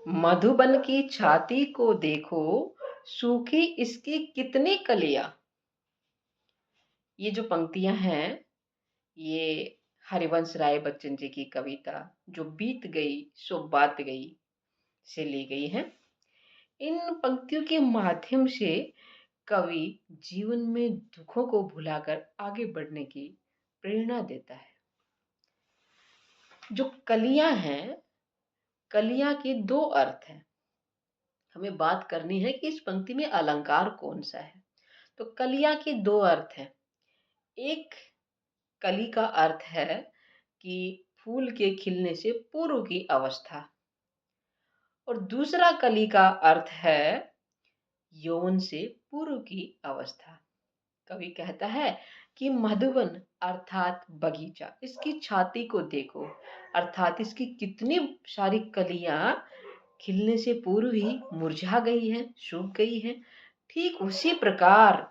मधुबन की छाती को देखो, सूखी इसकी कितनी कलियां। ये जो पंक्तियां हैं, ये हरिवंश राय बच्चन जी की कविता जो बीत गई सो बात गई से ली गई है। इन पंक्तियों के माध्यम से कवि जीवन में दुखों को भुलाकर आगे बढ़ने की प्रेरणा देता है। जो कलियां हैं, कलियां के दो अर्थ हैं। हमें बात करनी है कि इस पंक्ति में अलंकार कौन सा है। तो कलियां के दो अर्थ हैं। एक कली का अर्थ है कि फूल के खिलने से पूर्व की अवस्था, और दूसरा कली का अर्थ है यौवन से पूर्व की अवस्था। कवि कहता है कि मधुवन अर्थात बगीचा, इसकी छाती को देखो, अर्थात इसकी कितनी सारी कलियां खिलने से पूर्व ही मुरझा गई हैं, सूख गई हैं। ठीक उसी प्रकार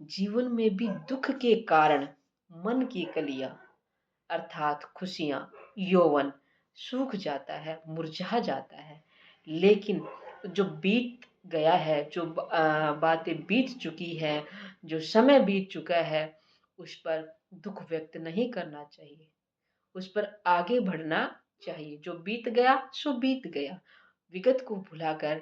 जीवन में भी दुख के कारण मन की कलियां अर्थात खुशियां, यौवन सूख जाता है, मुरझा जाता है। लेकिन जो बीत गया है, जो बातें बीत चुकी है, जो समय बीत चुका है, उस पर दुख व्यक्त नहीं करना चाहिए, उस पर आगे बढ़ना चाहिए। जो बीत गया सो बीत गया, विगत को भुलाकर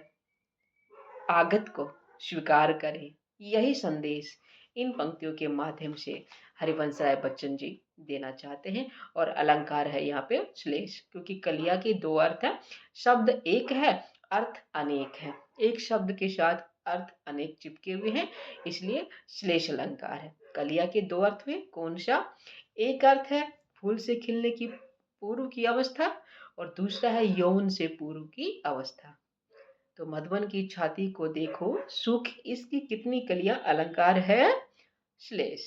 आगत को स्वीकार करें। यही संदेश इन पंक्तियों के माध्यम से हरिवंश राय बच्चन जी देना चाहते हैं। और अलंकार है यहाँ पे श्लेष, क्योंकि कलिया के दो अर्थ है, शब्द एक है, अर्थ अनेक है। एक शब्द के साथ अर्थ अनेक चिपके हुए हैं, इसलिए श्लेष अलंकार है। कलिया के दो अर्थ हुए, कौन सा? एक अर्थ है फूल से खिलने की पूर्व की अवस्था, और दूसरा है यौवन से पूर्व की अवस्था। तो मधुबन की छाती को देखो, सूख इसकी कितनी कलियां, अलंकार है श्लेष।